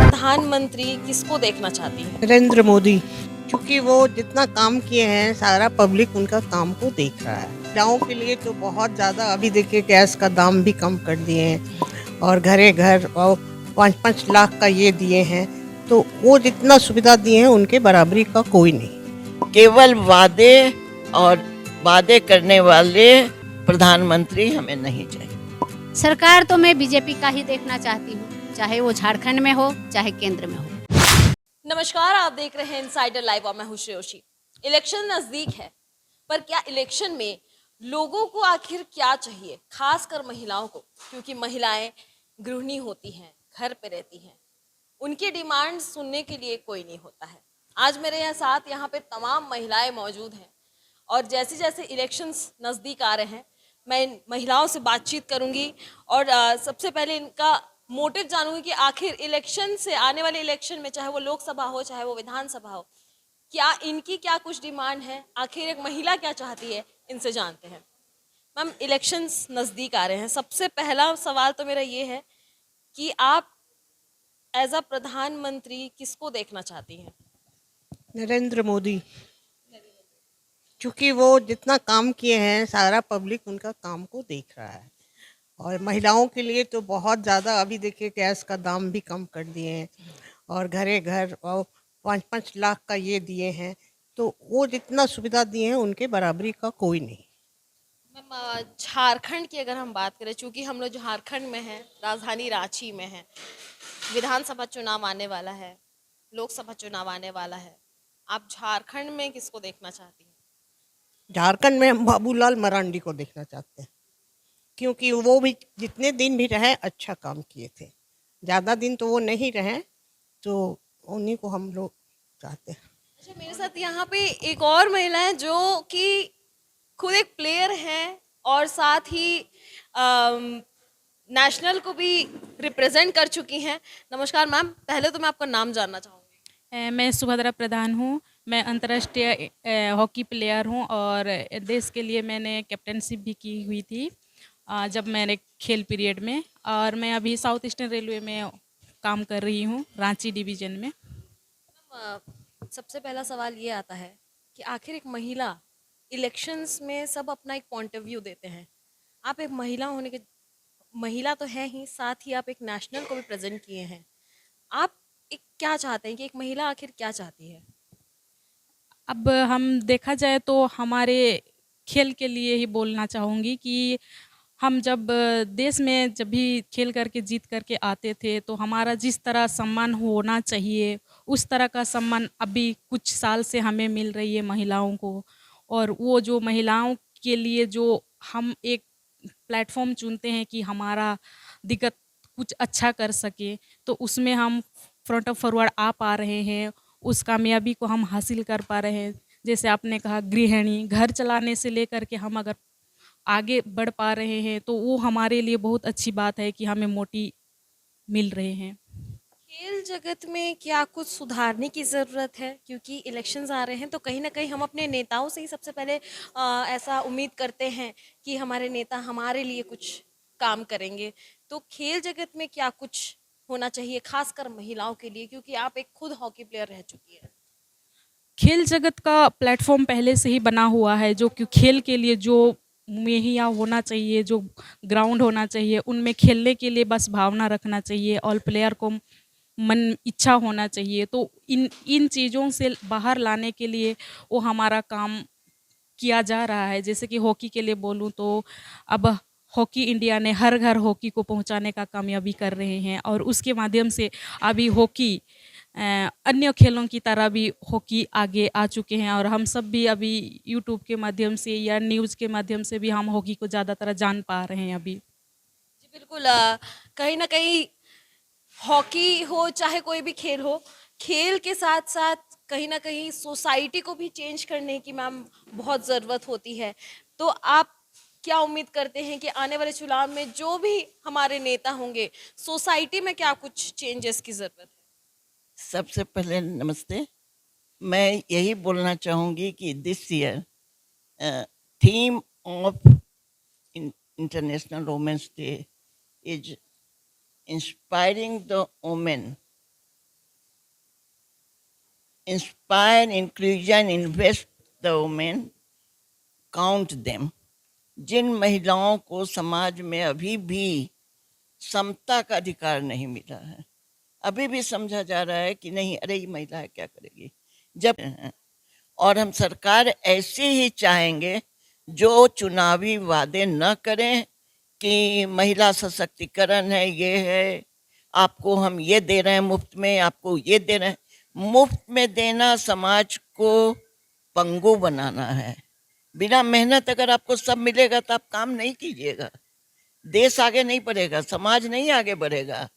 प्रधानमंत्री किसको देखना चाहती हैं? नरेंद्र मोदी, क्योंकि वो जितना काम किए हैं सारा पब्लिक उनका काम को देख रहा है। महिलाओं के लिए तो बहुत ज़्यादा, अभी देखिए गैस का दाम भी कम कर दिए हैं और घरे घर और 5-5 लाख का ये दिए हैं, तो वो जितना सुविधा दिए हैं उनके बराबरी का कोई नहीं। केवल वादे और वादे करने वाले प्रधानमंत्री हमें नहीं चाहिए। सरकार तो मैं बीजेपी का ही देखना चाहती हूँ, चाहे वो झारखंड में हो चाहे केंद्र में हो। नमस्कार, आप देख रहे हैं इनसाइडर लाइव और मैं हूं श्रेयोशी। इलेक्शन नजदीक है, पर क्या इलेक्शन में लोगों को आखिर क्या चाहिए, खासकर महिलाओं को, क्योंकि महिलाएं गृहिणी होती हैं, घर पे रहती हैं, उनकी डिमांड सुनने के लिए कोई नहीं होता है। आज मेरे साथ यहाँ पे तमाम महिलाएं मौजूद हैं और जैसे जैसे इलेक्शंस नज़दीक आ रहे हैं मैं इन महिलाओं से बातचीत करूंगी और सबसे पहले इनका मोटिव जानूंगी कि आखिर इलेक्शन से, आने वाले इलेक्शन में, चाहे वो लोकसभा हो चाहे वो विधानसभा हो, क्या इनकी क्या कुछ डिमांड है, आखिर एक महिला क्या चाहती है, इनसे जानते हैं। मैम, इलेक्शंस नज़दीक आ रहे हैं, सबसे पहला सवाल तो मेरा ये है कि आप एज अ प्रधानमंत्री किसको देखना चाहती हैं? नरेंद्र मोदी, क्योंकि वो जितना काम किए हैं सारा पब्लिक उनका काम को देख रहा है और महिलाओं के लिए तो बहुत ज़्यादा, अभी देखिए गैस का दाम भी कम कर दिए हैं और घरे घर और 5-5 लाख का ये दिए हैं, तो वो जितना सुविधा दिए हैं उनके बराबरी का कोई नहीं। मैम, झारखंड की अगर हम बात करें, चूंकि हम लोग झारखंड में हैं, राजधानी रांची में हैं, विधानसभा चुनाव आने वाला है, लोकसभा चुनाव आने वाला है, आप झारखंड में किसको देखना चाहती हैं? झारखंड में हम बाबूलाल मरांडी को देखना चाहते हैं, क्योंकि वो भी जितने दिन भी रहे अच्छा काम किए थे। ज़्यादा दिन तो वो नहीं रहे, तो उन्हीं को हम लोग चाहते हैं। अच्छा, मेरे साथ यहाँ पे एक और महिला है जो कि खुद एक प्लेयर हैं और साथ ही नेशनल को भी रिप्रेजेंट कर चुकी हैं। नमस्कार मैम, पहले तो मैं आपका नाम जानना चाहूँगी। मैं सुभद्रा प्रधान हूँ। मैं अंतर्राष्ट्रीय हॉकी प्लेयर हूँ और देश के लिए मैंने कैप्टनशिप भी की हुई थी जब मेरे खेल पीरियड में, और मैं अभी साउथ ईस्टर्न रेलवे में काम कर रही हूँ, रांची डिवीज़न में। सबसे पहला सवाल ये आता है कि आखिर एक महिला इलेक्शंस में, सब अपना एक पॉइंट ऑफ व्यू देते हैं, आप एक महिला होने के, महिला तो है ही, साथ ही आप एक नेशनल को भी प्रेजेंट किए हैं, आप एक क्या चाहते हैं कि एक महिला आखिर क्या चाहती है? अब हम देखा जाए तो हमारे खेल के लिए ही बोलना चाहूँगी कि हम जब देश में जब भी खेल करके जीत करके आते थे तो हमारा जिस तरह सम्मान होना चाहिए उस तरह का सम्मान अभी कुछ साल से हमें मिल रही है महिलाओं को। और वो जो महिलाओं के लिए जो हम एक प्लेटफॉर्म चुनते हैं कि हमारा दिक्कत कुछ अच्छा कर सके, तो उसमें हम फ्रंट ऑफ फॉरवर्ड आ पा रहे हैं, उस कामयाबी को हम हासिल कर पा रहे हैं। जैसे आपने कहा गृहिणी, घर चलाने से लेकर के हम अगर आगे बढ़ पा रहे हैं तो वो हमारे लिए बहुत अच्छी बात है कि हमें मोटी मिल रहे हैं। खेल जगत में क्या कुछ सुधारने की ज़रूरत है, क्योंकि इलेक्शंस आ रहे हैं तो कहीं ना कहीं हम अपने नेताओं से ही सबसे पहले ऐसा उम्मीद करते हैं कि हमारे नेता हमारे लिए कुछ काम करेंगे, तो खेल जगत में क्या कुछ होना चाहिए, खासकर महिलाओं के लिए, क्योंकि आप एक खुद हॉकी प्लेयर रह चुकी है। खेल जगत का प्लेटफॉर्म पहले से ही बना हुआ है, जो कि खेल के लिए जो मेहिया होना चाहिए, जो ग्राउंड होना चाहिए, उनमें खेलने के लिए बस भावना रखना चाहिए और प्लेयर को मन इच्छा होना चाहिए। तो इन इन चीज़ों से बाहर लाने के लिए वो हमारा काम किया जा रहा है। जैसे कि हॉकी के लिए बोलूँ तो अब हॉकी इंडिया ने हर घर हॉकी को पहुंचाने का कामयाबी कर रहे हैं और उसके माध्यम से अभी हॉकी अन्य खेलों की तरह भी हॉकी आगे आ चुके हैं और हम सब भी अभी यूट्यूब के माध्यम से या न्यूज़ के माध्यम से भी हम हॉकी को ज़्यादातर जान पा रहे हैं अभी। जी बिल्कुल, कहीं ना कहीं हॉकी हो चाहे कोई भी खेल हो, खेल के साथ साथ कहीं ना कहीं सोसाइटी को भी चेंज करने की मैम बहुत ज़रूरत होती है। तो आप क्या उम्मीद करते हैं कि आने वाले चुनाव में जो भी हमारे नेता होंगे, सोसाइटी में क्या कुछ चेंजेस की ज़रूरत है? सबसे पहले नमस्ते। मैं यही बोलना चाहूँगी कि this year theme of international women's day is inspiring the women, inspire, inclusion, invest the women, count them. जिन महिलाओं को समाज में अभी भी समता का अधिकार नहीं मिला है, अभी भी समझा जा रहा है कि नहीं, अरे ये महिला है क्या करेगी, जब और हम सरकार ऐसे ही चाहेंगे जो चुनावी वादे न करें कि महिला सशक्तिकरण है, ये है, आपको हम ये दे रहे हैं मुफ्त में, आपको ये दे रहे हैं। मुफ्त में देना समाज को पंगु बनाना है। बिना मेहनत अगर आपको सब मिलेगा तो आप काम नहीं कीजिएगा, देश आगे नहीं बढ़ेगा, समाज नहीं आगे बढ़ेगा।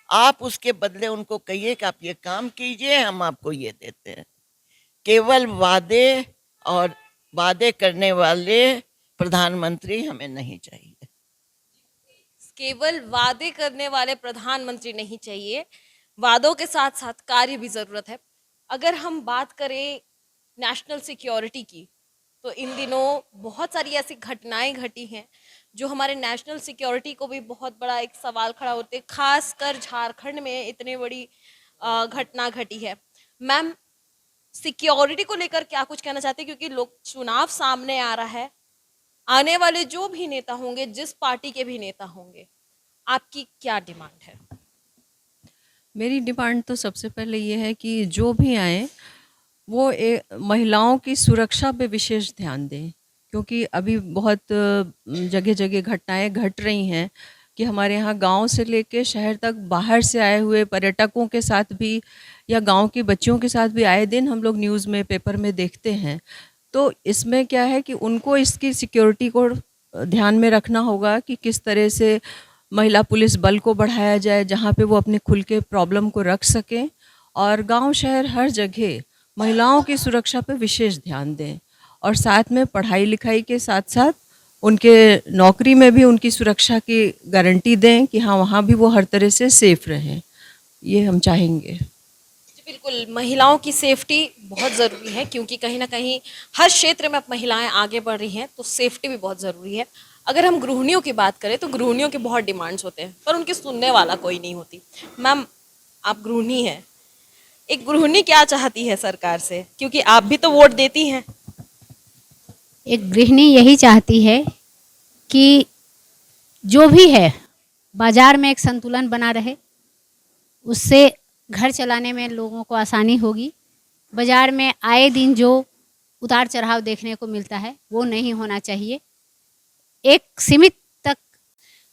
आप उसके बदले उनको कहिए कि आप ये काम कीजिए, हम आपको ये देते हैं। केवल वादे और वादे करने वाले प्रधानमंत्री हमें नहीं चाहिए। केवल वादे करने वाले प्रधानमंत्री नहीं चाहिए, वादों के साथ साथ कार्य भी जरूरत है। अगर हम बात करें नेशनल सिक्योरिटी की, तो इन दिनों बहुत सारी ऐसी घटनाएं घटी हैं जो हमारे नेशनल सिक्योरिटी को भी बहुत बड़ा एक सवाल खड़ा होते हैं, खासकर झारखंड में इतनी बड़ी घटना घटी है। मैम, सिक्योरिटी को लेकर क्या कुछ कहना चाहते हैं, क्योंकि लोग चुनाव सामने आ रहा है, आने वाले जो भी नेता होंगे, जिस पार्टी के भी नेता होंगे, आपकी क्या डिमांड है? मेरी डिमांड तो सबसे पहले ये है कि जो भी आए वो महिलाओं की सुरक्षा पे विशेष ध्यान दें, क्योंकि अभी बहुत जगह जगह घटनाएं घट रही हैं कि हमारे यहाँ गांव से लेके शहर तक बाहर से आए हुए पर्यटकों के साथ भी या गांव की बच्चियों के साथ भी आए दिन हम लोग न्यूज़ में, पेपर में देखते हैं। तो इसमें क्या है कि उनको इसकी सिक्योरिटी को ध्यान में रखना होगा कि किस तरह से महिला पुलिस बल को बढ़ाया जाए, जहाँ पे वो अपने खुल के प्रॉब्लम को रख सकें, और गांव शहर हर जगह महिलाओं की सुरक्षा पे विशेष ध्यान दें, और साथ में पढ़ाई लिखाई के साथ साथ उनके नौकरी में भी उनकी सुरक्षा की गारंटी दें कि हाँ, वहाँ भी वो हर तरह से सेफ रहें। ये हम चाहेंगे। जी बिल्कुल, महिलाओं की सेफ्टी बहुत ज़रूरी है, क्योंकि कहीं ना कहीं हर क्षेत्र में अब महिलाएं आगे बढ़ रही हैं, तो सेफ्टी भी बहुत ज़रूरी है। अगर हम गृहिणियों की बात करें तो गृहिणियों के बहुत डिमांड्स होते हैं, पर उनकी सुनने वाला कोई नहीं होती। मैम, आप गृहिणी हैं, एक गृहिणी क्या चाहती है सरकार से, क्योंकि आप भी तो वोट देती हैं? एक गृहिणी यही चाहती है कि जो भी है बाजार में एक संतुलन बना रहे, उससे घर चलाने में लोगों को आसानी होगी। बाजार में आए दिन जो उतार चढ़ाव देखने को मिलता है वो नहीं होना चाहिए। एक सीमित तक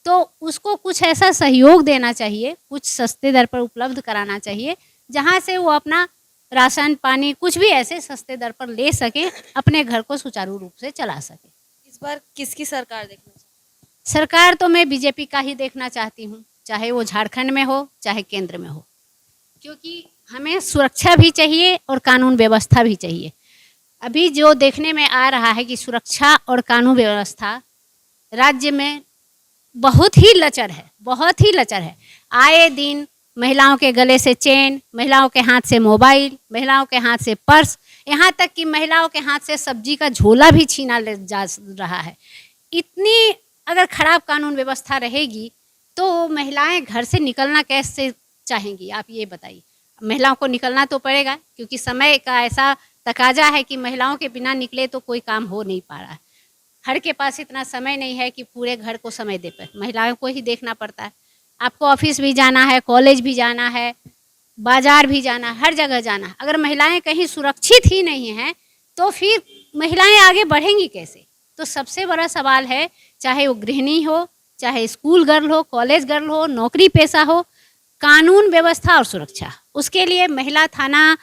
तो उसको कुछ ऐसा सहयोग देना चाहिए, कुछ सस्ते दर पर उपलब्ध कराना चाहिए, जहाँ से वो अपना राशन पानी कुछ भी ऐसे सस्ते दर पर ले सके, अपने घर को सुचारू रूप से चला सके। इस बार किसकी सरकार देखना चाहिए? सरकार तो मैं बीजेपी का ही देखना चाहती हूँ, चाहे वो झारखंड में हो चाहे केंद्र में हो, क्योंकि हमें सुरक्षा भी चाहिए और कानून व्यवस्था भी चाहिए। अभी जो देखने में आ रहा है कि सुरक्षा और कानून व्यवस्था राज्य में बहुत ही लचर है, बहुत ही लचर है। आए दिन महिलाओं के गले से चेन, महिलाओं के हाथ से मोबाइल, महिलाओं के हाथ से पर्स, यहाँ तक कि महिलाओं के हाथ से सब्जी का झोला भी छीना ले जा रहा है। इतनी अगर खराब कानून व्यवस्था रहेगी तो महिलाएं घर से निकलना कैसे चाहेंगी, आप ये बताइए। महिलाओं को निकलना तो पड़ेगा, क्योंकि समय का ऐसा तकाजा है कि महिलाओं के बिना निकले तो कोई काम हो नहीं पा रहा है। हर के पास इतना समय नहीं है कि पूरे घर को समय दे पाए, महिलाओं को ही देखना पड़ता है। आपको ऑफिस भी जाना है, कॉलेज भी जाना है, बाजार भी जाना, हर जगह जाना। अगर महिलाएं कहीं सुरक्षित ही नहीं हैं तो फिर महिलाएं आगे बढ़ेंगी कैसे? तो सबसे बड़ा सवाल है, चाहे वो गृहिणी हो, चाहे स्कूल गर्ल हो, कॉलेज गर्ल हो, नौकरी पेशा हो, कानून व्यवस्था और सुरक्षा, उसके लिए महिला थाना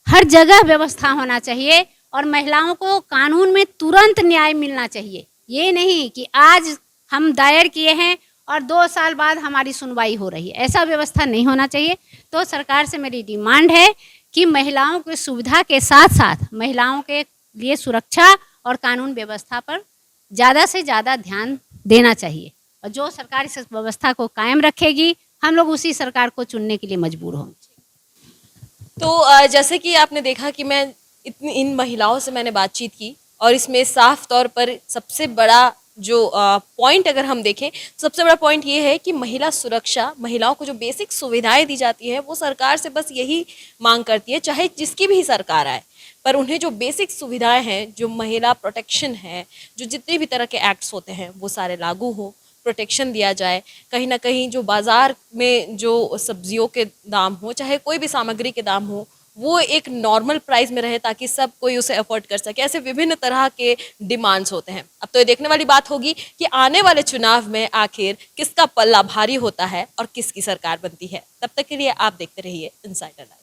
हर जगह व्यवस्था होना चाहिए, और महिलाओं को कानून में तुरंत न्याय मिलना चाहिए। ये नहीं कि आज हम दायर किए हैं और 2 साल बाद हमारी सुनवाई हो रही है, ऐसा व्यवस्था नहीं होना चाहिए। तो सरकार से मेरी डिमांड है कि महिलाओं की सुविधा के साथ साथ महिलाओं के लिए सुरक्षा और कानून व्यवस्था पर ज़्यादा से ज़्यादा ध्यान देना चाहिए, और जो सरकार इस व्यवस्था को कायम रखेगी हम लोग उसी सरकार को चुनने के लिए मजबूर होंगे। तो जैसे कि आपने देखा कि मैं इन महिलाओं से मैंने बातचीत की, और इसमें साफ तौर पर सबसे बड़ा जो पॉइंट अगर हम देखें, सबसे बड़ा पॉइंट ये है कि महिला सुरक्षा, महिलाओं को जो बेसिक सुविधाएं दी जाती है वो सरकार से बस यही मांग करती है, चाहे जिसकी भी सरकार आए, पर उन्हें जो बेसिक सुविधाएं हैं, जो महिला प्रोटेक्शन है, जो जितने भी तरह के एक्ट्स होते हैं वो सारे लागू हो, प्रोटेक्शन दिया जाए। कहीं ना कहीं जो बाज़ार में जो सब्जियों के दाम हो, चाहे कोई भी सामग्री के दाम हो, वो एक नॉर्मल प्राइस में रहे ताकि सब कोई उसे अफोर्ड कर सके। ऐसे विभिन्न तरह के डिमांड्स होते हैं। अब तो ये देखने वाली बात होगी कि आने वाले चुनाव में आखिर किसका पल्ला भारी होता है और किसकी सरकार बनती है। तब तक के लिए आप देखते रहिए इनसाइडर लाइव।